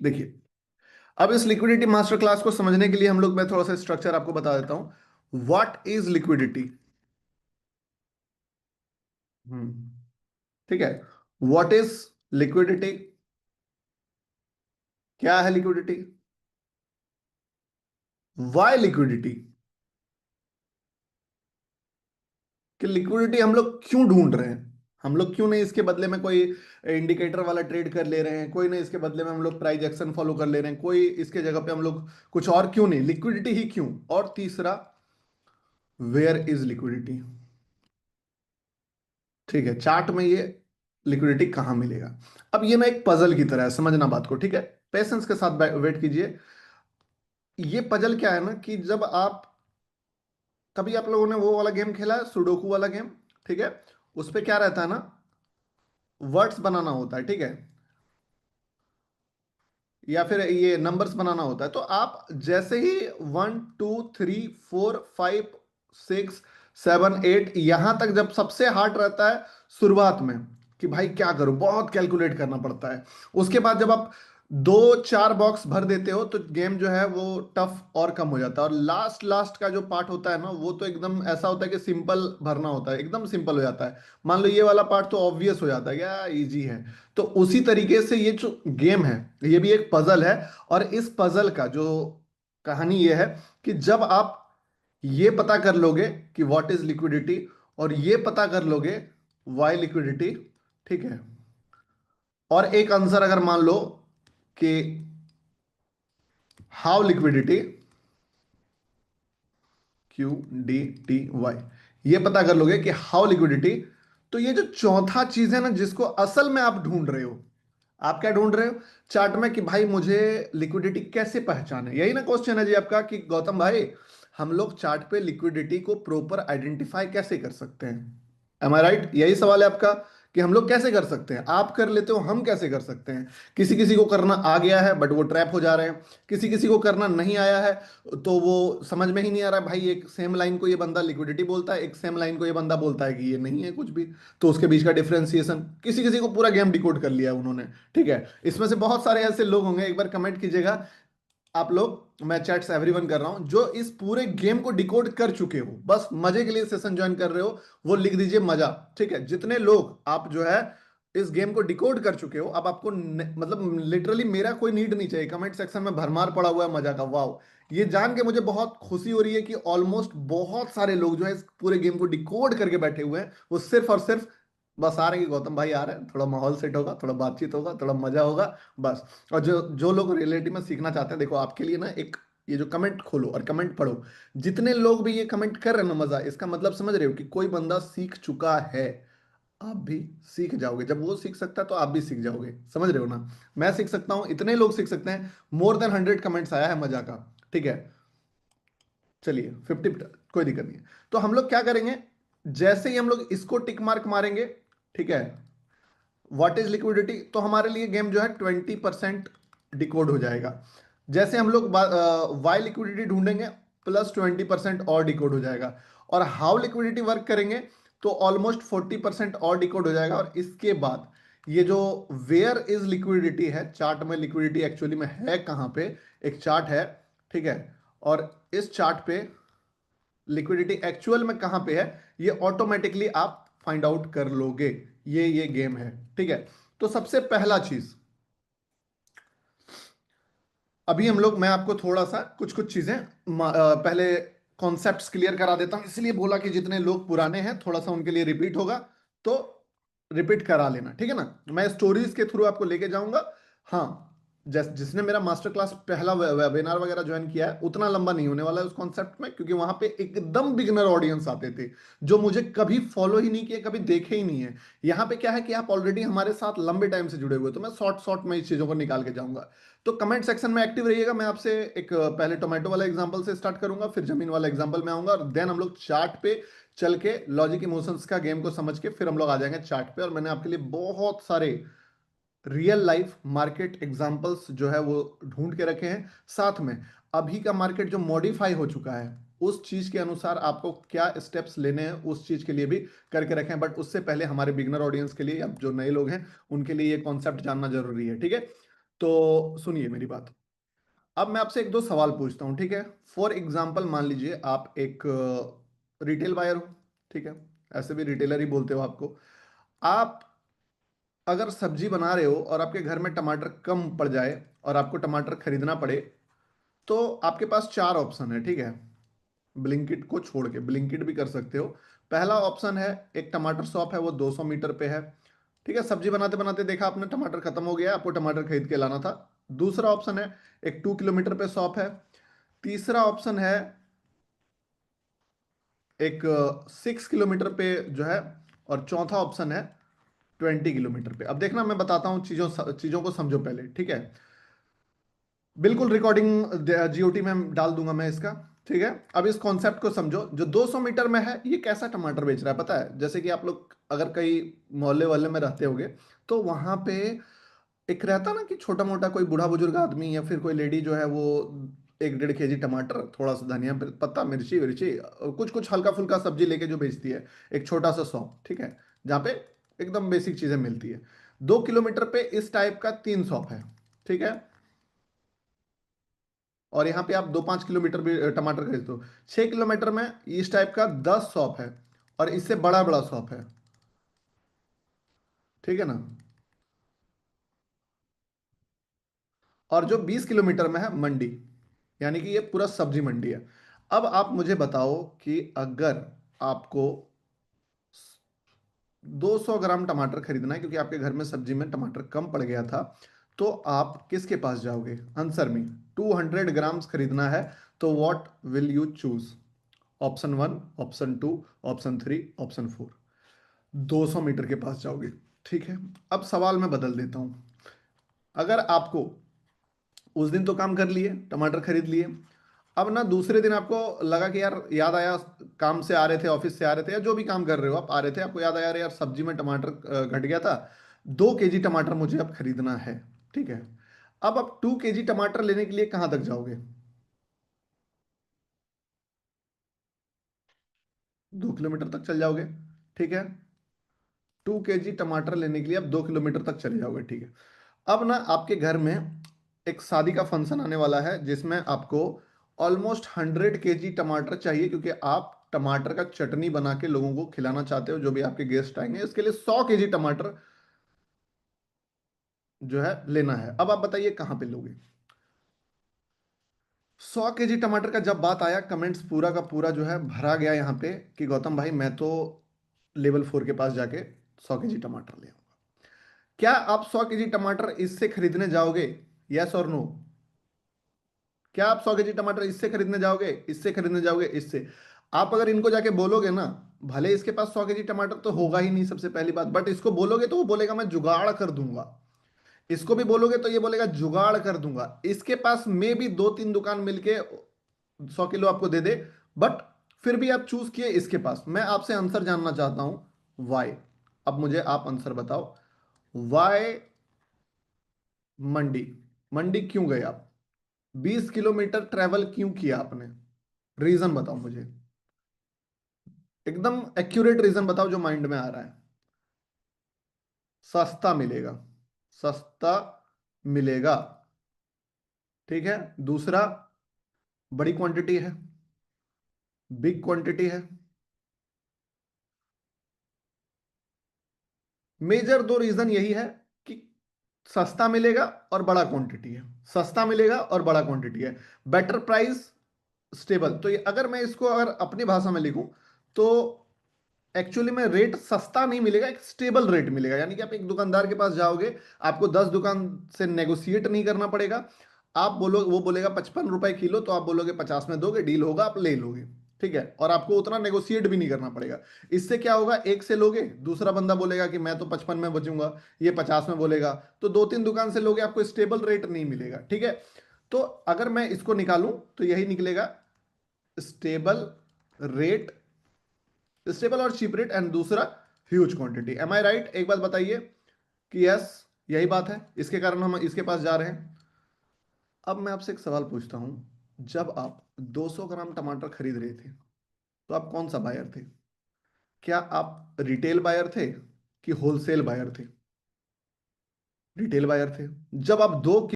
देखिए, अब इस लिक्विडिटी मास्टर क्लास को समझने के लिए हम लोग, मैं थोड़ा सा स्ट्रक्चर आपको बता देता हूं। What is liquidity? ठीक है। What is liquidity? क्या है लिक्विडिटी? Why liquidity? कि लिक्विडिटी हम लोग क्यों ढूंढ रहे हैं? हम लोग क्यों नहीं इसके बदले में कोई इंडिकेटर वाला ट्रेड कर ले रहे हैं, कोई नहीं इसके बदले में हम लोग प्राइस एक्शन फॉलो कर ले रहे हैं, कोई इसके जगह पे हम लोग कुछ और क्यों नहीं, लिक्विडिटी ही क्यों? और तीसरा, वेयर इज लिक्विडिटी? ठीक है, चार्ट में ये लिक्विडिटी कहां मिलेगा? अब ये ना एक पजल की तरह है, समझना बात को, ठीक है? पेशेंस के साथ वेट कीजिए। ये पजल क्या है ना, कि जब आप, कभी आप लोगों ने वो वाला गेम खेला है, सुडोकू वाला गेम? ठीक है। उस पे क्या रहता है ना, वर्ड्स बनाना होता है, ठीक है, या फिर ये नंबर्स बनाना होता है। तो आप जैसे ही 1 2 3 4 5 6 7 8 यहां तक जब सबसे हार्ड रहता है शुरुआत में, कि भाई क्या करूं, बहुत कैलकुलेट करना पड़ता है। उसके बाद जब आप 2 4 बॉक्स भर देते हो तो गेम जो है वो टफ और कम हो जाता है, और लास्ट लास्ट का जो पार्ट होता है ना, वो तो एकदम ऐसा होता है कि सिंपल भरना होता है, एकदम सिंपल हो जाता है। मान लो ये वाला पार्ट तो ऑब्वियस हो जाता है, क्या इजी है। तो उसी तरीके से ये जो गेम है, ये भी एक पजल है। और इस पजल का जो कहानी ये है, कि जब आप ये पता कर लोगे कि व्हाट इज लिक्विडिटी, और ये पता कर लोगे वाई लिक्विडिटी, ठीक है, और एक आंसर अगर मान लो कि हाउ लिक्विडिटी, QDTY, ये पता कर लोगे कि हाउ लिक्विडिटी, तो ये जो चौथा चीज है ना, जिसको असल में आप ढूंढ रहे हो, आप क्या ढूंढ रहे हो चार्ट में, कि भाई मुझे लिक्विडिटी कैसे पहचाने, यही ना क्वेश्चन है जी आपका, कि गौतम भाई हम लोग चार्ट पे लिक्विडिटी को प्रॉपर आइडेंटिफाई कैसे कर सकते हैं? एम आई राइट? यही सवाल है आपका, कि हम लोग कैसे कर सकते हैं? आप कर लेते हो, हम कैसे कर सकते हैं? किसी किसी को करना आ गया है बट वो ट्रैप हो जा रहे हैं, किसी किसी को करना नहीं आया है, तो वो समझ में ही नहीं आ रहा भाई, एक सेम लाइन को ये बंदा लिक्विडिटी बोलता है, एक सेम लाइन को ये बंदा बोलता है कि ये नहीं है कुछ भी, तो उसके बीच का डिफरेंशिएशन, किसी किसी को पूरा गेम डिकोड कर लिया है उन्होंने। ठीक है, इसमें से बहुत सारे ऐसे लोग होंगे, एक बार कमेंट कीजिएगा आप लोग, मैं चैट्स एवरीवन कर रहा हूं, जो इस पूरे गेम को डिकोड कर चुके हो, बस मजे के लिए सेशन ज्वाइन कर रहे हो, वो लिख दीजिए मजा। ठीक है, जितने लोग आप जो है इस गेम को डिकोड कर चुके हो, अब आपको मतलब लिटरली मेरा कोई नीड नहीं चाहिए, कमेंट सेक्शन में भरमार पड़ा हुआ है मजा का, वाह। ये जान के मुझे बहुत खुशी हो रही है कि ऑलमोस्ट बहुत सारे लोग जो है इस पूरे गेम को डिकोड करके बैठे हुए हैं, वो सिर्फ और सिर्फ बस आ रहे हैं कि गौतम भाई आ रहे हैं, थोड़ा माहौल सेट होगा, थोड़ा बातचीत होगा, थोड़ा मजा होगा, बस। और जो जो लोग रियलिटी में सीखना चाहते हैं, देखो आपके लिए ना एक, ये जो कमेंट खोलो और कमेंट पढ़ो, जितने लोग भी ये कमेंट कर रहे हैं ना मजा, इसका मतलब समझ रहे हो कि कोई बंदा सीख चुका है। आप भी सीख जाओगे, जब वो सीख सकता है तो आप भी सीख जाओगे, समझ रहे हो ना? मैं सीख सकता हूं, इतने लोग सीख सकते हैं, more than 100 कमेंट्स आया है मजा का। ठीक है, चलिए 50, कोई दिक्कत नहीं है। तो हम लोग क्या करेंगे, जैसे ही हम लोग इसको टिक मार्क मारेंगे, ठीक है, व्हाट इज लिक्विडिटी, तो हमारे लिए गेम जो है 20% डिकोड हो जाएगा। जैसे हम लोग वाई लिक्विडिटी ढूंढेंगे, +20% और डिकोड हो जाएगा। और हाउ लिक्विडिटी वर्क करेंगे तो ऑलमोस्ट 40% और डिकोड हो जाएगा। और इसके बाद ये जो वेयर इज लिक्विडिटी है, चार्ट में लिक्विडिटी एक्चुअली में है कहां पे, एक चार्ट है, ठीक है, और इस चार्ट पे लिक्विडिटी एक्चुअल में कहां पे है, ये ऑटोमेटिकली आप फाइंड आउट कर लोगे। ये गेम है, ठीक है। तो सबसे पहला चीज, अभी हम लोग, मैं आपको थोड़ा सा कुछ कुछ चीजें पहले कॉन्सेप्ट्स क्लियर करा देता हूं, इसलिए बोला कि जितने लोग पुराने हैं थोड़ा सा उनके लिए रिपीट होगा, तो रिपीट करा लेना, ठीक है ना? मैं स्टोरीज के थ्रू आपको लेके जाऊंगा। हाँ, जिसने मेरा मास्टर क्लास पहला वेबिनार वगैरह ज्वाइन किया है, उतना लंबा नहीं होने वाला है उस कॉन्सेप्ट में, क्योंकि वहां पे एकदम बिगनर ऑडियंस आते थे, जो मुझे कभी फॉलो ही नहीं किए, कभी देखे ही नहीं है। यहाँ पे क्या है कि आप ऑलरेडी हमारे साथ लंबे टाइम से जुड़े हुए, तो मैं शॉर्ट शॉर्ट में इस चीजों को निकाल के जाऊंगा। तो कमेंट सेक्शन में एक्टिव रहिएगा। मैं आपसे एक पहले टोमेटो वाला एग्जांपल से स्टार्ट करूंगा, फिर जमीन वाला एग्जांपल में आऊंगा, और देन हम लोग चार्ट पे चल के लॉजिक इमोशंस का गेम को समझ के फिर हम लोग आ जाएंगे चार्ट पे। और मैंने आपके लिए बहुत सारे रियल लाइफ मार्केट एग्जांपल्स जो है वो ढूंढ के रखे हैं, साथ में अभी का मार्केट जो मॉडिफाई हो चुका है, उस चीज के अनुसार आपको क्या स्टेप्स लेने हैं उस चीज के लिए भी करके रखे हैं। बट उससे पहले हमारे बिगनर ऑडियंस के लिए, अब जो नए लोग हैं उनके लिए ये कॉन्सेप्ट जानना जरूरी है, ठीक है? तो सुनिए मेरी बात। अब मैं आपसे एक दो सवाल पूछता हूं, ठीक है। फॉर एग्जाम्पल मान लीजिए आप एक रिटेल बायर हो, ठीक है। ऐसे भी रिटेलर ही बोलते हो आपको। आप अगर सब्जी बना रहे हो और आपके घर में टमाटर कम पड़ जाए और आपको टमाटर खरीदना पड़े, तो आपके पास चार ऑप्शन है, ठीक है। ब्लिंकिट को छोड़ के ब्लिंकिट भी कर सकते हो। पहला ऑप्शन है, एक टमाटर शॉप है, वो 200 मीटर पे है, ठीक है। सब्जी बनाते बनाते देखा आपने टमाटर खत्म हो गया, आपको टमाटर खरीद के लाना था। दूसरा ऑप्शन है, एक 2 किलोमीटर पे शॉप है। तीसरा ऑप्शन है, एक 6 किलोमीटर पे जो है। और चौथा ऑप्शन है 20 किलोमीटर पे। अब देखना, मैं बताता हूँ, चीजों चीजों को समझो पहले, ठीक है। बिल्कुल रिकॉर्डिंग जीओटी में डाल दूंगा मैं इसका, ठीक है। अब इस कॉन्सेप्ट को समझो। जो 200 मीटर में है, ये कैसा टमाटर बेच रहा है पता है? जैसे कि आप लोग अगर कई मोहल्ले वाले में रहते होगे, तो वहां पे एक रहता ना कि छोटा मोटा कोई बूढ़ा बुजुर्ग आदमी या फिर कोई लेडी जो है वो 1-1.5 केजी टमाटर, थोड़ा सा धनिया पत्ता, मिर्ची विर्ची, कुछ कुछ हल्का फुल्का सब्जी लेके जो बेचती है। एक छोटा सा शॉप, ठीक है, जहाँ पे एकदम बेसिक चीजें मिलती है। 2 किलोमीटर पे इस टाइप का 3 शॉप है, ठीक है। और यहाँ पे आप 2-5 किलोमीटर भी टमाटर खरीदते हो। 6 किलोमीटर में इस टाइप का 10 शॉप है, और इससे बड़ा बड़ा शॉप है, ठीक है ना। और जो 20 किलोमीटर में है मंडी, यानी कि ये पूरा सब्जी मंडी है। अब आप मुझे बताओ कि अगर आपको 200 ग्राम टमाटर खरीदना है, क्योंकि आपके घर में सब्जी में टमाटर कम पड़ गया था, तो आप किसके पास जाओगे? Answer me. 200 ग्राम्स खरीदना है, तो what will you choose? Option one, option two, option three, option four. 200 metre के पास जाओगे, ठीक है। अब सवाल मैं बदल देता हूं। अगर आपको उस दिन तो काम कर लिए, टमाटर खरीद लिए, अब ना दूसरे दिन आपको लगा कि यार, याद आया, काम से आ रहे थे, ऑफिस से आ रहे थे, या जो भी काम कर रहे हो आप, आ रहे थे, आपको याद आया, यार सब्जी में टमाटर घट गया था, 2 केजी टमाटर मुझे अब खरीदना है, ठीक है। अब आप 2 केजी टमाटर लेने के लिए कहां तक जाओगे? 2 किलोमीटर तक चल जाओगे, ठीक है। 2 केजी टमाटर लेने के लिए आप 2 किलोमीटर तक चले जाओगे, ठीक है। अब ना आपके घर में एक शादी का फंक्शन आने वाला है, जिसमें आपको ऑलमोस्ट 100 केजी टमाटर चाहिए, क्योंकि आप टमाटर का चटनी बना के लोगों को खिलाना चाहते हो, जो भी आपके गेस्ट आएंगे। इसके लिए 100 केजी टमाटर जो है लेना है। अब आप बताइए कहां पे लोगे? 100 केजी टमाटर का जब बात आया, कमेंट्स पूरा का पूरा जो है भरा गया यहाँ पे कि गौतम भाई, मैं तो लेवल 4 के पास जाके 100 केजी टमाटर ले आऊंगा। क्या आप 100 केजी टमाटर इससे खरीदने जाओगे? यस और नो? क्या आप 100 केजी टमाटर इससे खरीदने जाओगे, इससे खरीदने जाओगे, इससे? आप अगर इनको जाके बोलोगे ना, भले इसके पास 100 केजी टमाटर तो होगा ही नहीं सबसे पहली बात, बट इसको बोलोगे तो वो बोलेगा मैं जुगाड़ कर दूंगा। इसको भी बोलोगे तो ये बोलेगा जुगाड़ कर दूंगा। इसके पास में भी 2-3 दुकान मिलके 100 किलो आपको दे दे, बट फिर भी आप चूज किए इसके पास। मैं आपसे आंसर जानना चाहता हूं, वाई। अब मुझे आप आंसर बताओ, वाई मंडी? मंडी क्यों गए आप? 20 किलोमीटर ट्रेवल क्यों किया आपने? रीजन बताओ मुझे, एकदम एक्यूरेट रीजन बताओ जो माइंड में आ रहा है। सस्ता मिलेगा, सस्ता मिलेगा, ठीक है। दूसरा, बड़ी क्वांटिटी है, बिग क्वांटिटी है। मेजर दो रीजन यही है कि सस्ता मिलेगा और बड़ा क्वांटिटी है। सस्ता मिलेगा और बड़ा क्वांटिटी है। Better price, stable. तो ये अगर मैं इसको अगर अपनी भाषा में लिखूं, तो एक्चुअली में रेट सस्ता नहीं मिलेगा, एक स्टेबल रेट मिलेगा। यानी कि आप एक दुकानदार के पास जाओगे, आपको 10 दुकान से नेगोशिएट नहीं करना पड़ेगा। आप बोलो, वो बोलेगा 55 रुपए किलो, तो आप बोलोगे 50 में दोगे, डील होगा, आप ले लोगे, ठीक है। और आपको उतना नेगोशिएट भी नहीं करना पड़ेगा। इससे क्या होगा, एक से लोगे, दूसरा बंदा बोलेगा कि मैं तो 55 में बचूंगा, ये 50 में बोलेगा, तो 2-3 दुकान से लोगे, आपको स्टेबल रेट नहीं मिलेगा, ठीक है। तो अगर मैं इसको निकालूं, तो यही निकलेगा, स्टेबल रेट, स्टेबल और चीप रेट, एंड दूसरा ह्यूज क्वांटिटी। एम आई राइट? एक बात बताइए कि यस, यही बात है, इसके कारण हम इसके पास जा रहे हैं। अब मैं आपसे एक सवाल पूछता हूं, जब आप 200 ग्राम टमाटर खरीद रहे थे, तो आप कौन सा बायर थे? क्या आप रिटेल बायर थे कि होलसेल बायर थे? रिटेल बायर थे। जब आप दो